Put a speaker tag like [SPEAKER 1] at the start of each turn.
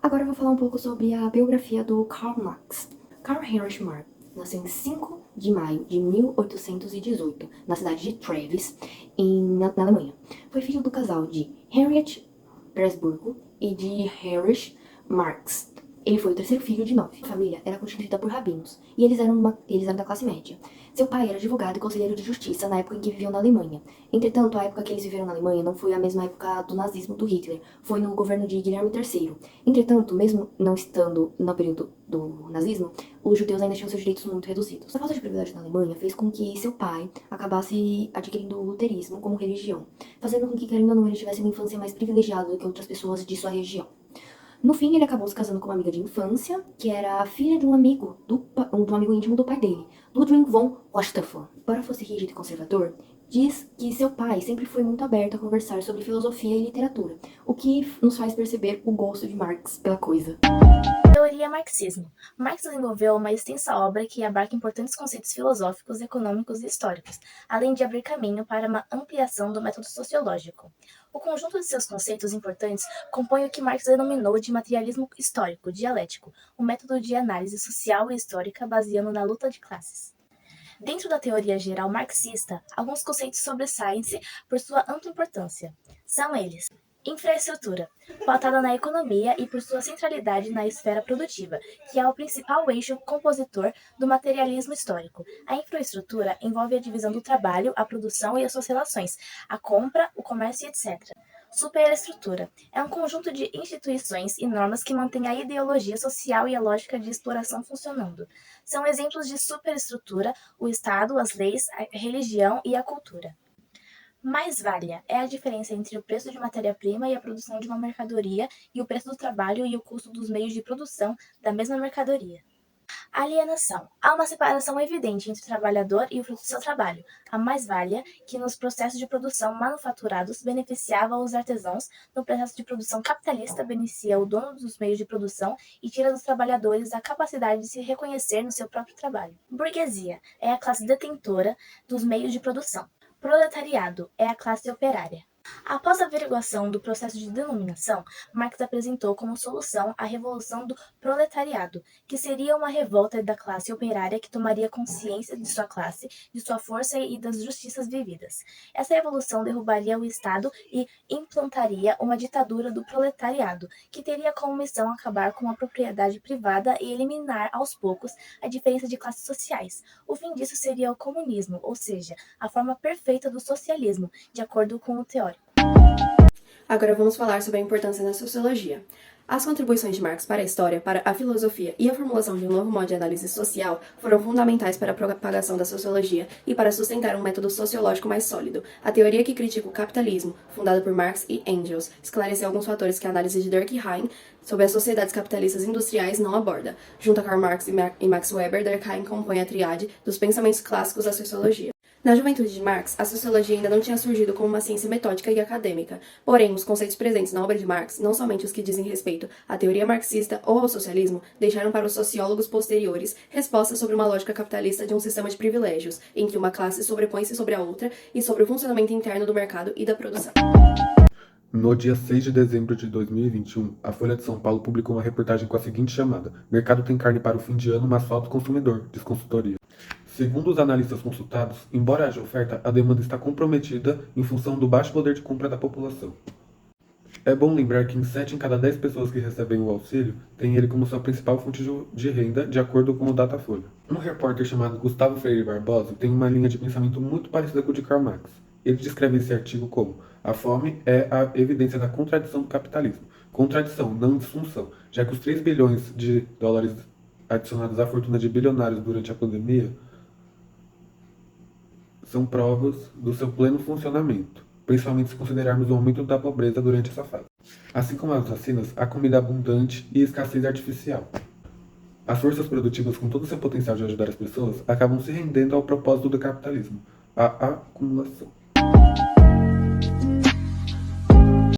[SPEAKER 1] Agora eu vou falar um pouco sobre a biografia do Karl Marx. Karl Heinrich Marx nasceu em 5 de maio de 1818, na cidade de Treves, na Alemanha. Foi filho do casal de Henriette Presburgo e de Heinrich Marx. Ele foi o terceiro filho de 9. A família era constituída por rabinos, e eles eram da classe média. Seu pai era advogado e conselheiro de justiça na época em que viviam na Alemanha. Entretanto, a época que eles viveram na Alemanha não foi a mesma época do nazismo do Hitler, foi no governo de Guilherme III. Entretanto, mesmo não estando no período do nazismo, os judeus ainda tinham seus direitos muito reduzidos. A falta de privilégio na Alemanha fez com que seu pai acabasse adquirindo o luterismo como religião, fazendo com que, querendo ou não, ele tivesse uma infância mais privilegiada do que outras pessoas de sua região. No fim, ele acabou se casando com uma amiga de infância, que era a filha de um amigo íntimo do pai dele, Ludwig von Losthofen. Embora fosse rígido e conservador, diz que seu pai sempre foi muito aberto a conversar sobre filosofia e literatura, o que nos faz perceber o gosto de Marx pela coisa.
[SPEAKER 2] Teoria Marxismo. Marx desenvolveu uma extensa obra que abarca importantes conceitos filosóficos, econômicos e históricos, além de abrir caminho para uma ampliação do método sociológico. O conjunto de seus conceitos importantes compõe o que Marx denominou de materialismo histórico, dialético, um método de análise social e histórica baseado na luta de classes. Dentro da teoria geral marxista, alguns conceitos sobressaem-se por sua ampla importância. São eles: infraestrutura, pautada na economia e por sua centralidade na esfera produtiva, que é o principal eixo compositor do materialismo histórico. A infraestrutura envolve a divisão do trabalho, a produção e as suas relações, a compra, o comércio, etc. Superestrutura é um conjunto de instituições e normas que mantém a ideologia social e a lógica de exploração funcionando. São exemplos de superestrutura o Estado, as leis, a religião e a cultura. Mais-valia é a diferença entre o preço de matéria-prima e a produção de uma mercadoria e o preço do trabalho e o custo dos meios de produção da mesma mercadoria. Alienação. Há uma separação evidente entre o trabalhador e o fruto do seu trabalho. A mais-valia, que nos processos de produção manufaturados beneficiava os artesãos, no processo de produção capitalista beneficia o dono dos meios de produção e tira dos trabalhadores a capacidade de se reconhecer no seu próprio trabalho. Burguesia é a classe detentora dos meios de produção. Proletariado é a classe operária. Após a averiguação do processo de denominação, Marx apresentou como solução a revolução do proletariado, que seria uma revolta da classe operária que tomaria consciência de sua classe, de sua força e das justiças vividas. Essa revolução derrubaria o Estado e implantaria uma ditadura do proletariado, que teria como missão acabar com a propriedade privada e eliminar aos poucos a diferença de classes sociais. O fim disso seria o comunismo, ou seja, a forma perfeita do socialismo, de acordo com o teórico.
[SPEAKER 1] Agora vamos falar sobre a importância da sociologia. As contribuições de Marx para a história, para a filosofia e a formulação de um novo modo de análise social foram fundamentais para a propagação da sociologia e para sustentar um método sociológico mais sólido. A teoria que critica o capitalismo, fundada por Marx e Engels, esclareceu alguns fatores que a análise de Durkheim sobre as sociedades capitalistas industriais não aborda. Junto a Karl Marx e Max Weber, Durkheim compõe a tríade dos pensamentos clássicos da sociologia. Na juventude de Marx, a sociologia ainda não tinha surgido como uma ciência metódica e acadêmica. Porém, os conceitos presentes na obra de Marx, não somente os que dizem respeito à teoria marxista ou ao socialismo, deixaram para os sociólogos posteriores respostas sobre uma lógica capitalista de um sistema de privilégios, em que uma classe sobrepõe-se sobre a outra e sobre o funcionamento interno do mercado e da produção.
[SPEAKER 3] No dia 6 de dezembro de 2021, a Folha de São Paulo publicou uma reportagem com a seguinte chamada: Mercado tem carne para o fim de ano, mas falta consumidor, diz consultoria. Segundo os analistas consultados, embora haja oferta, a demanda está comprometida em função do baixo poder de compra da população. É bom lembrar que 7 em cada 10 pessoas que recebem o auxílio têm ele como sua principal fonte de renda, de acordo com o Datafolha. Um repórter chamado Gustavo Freire Barbosa tem uma linha de pensamento muito parecida com o de Karl Marx. Ele descreve esse artigo como: a fome é a evidência da contradição do capitalismo. Contradição, não disfunção, já que os 3 bilhões de dólares adicionados à fortuna de bilionários durante a pandemia são provas do seu pleno funcionamento, principalmente se considerarmos o aumento da pobreza durante essa fase. Assim como as vacinas, a comida abundante e escassez artificial. As forças produtivas, com todo o seu potencial de ajudar as pessoas, acabam se rendendo ao propósito do capitalismo, a acumulação.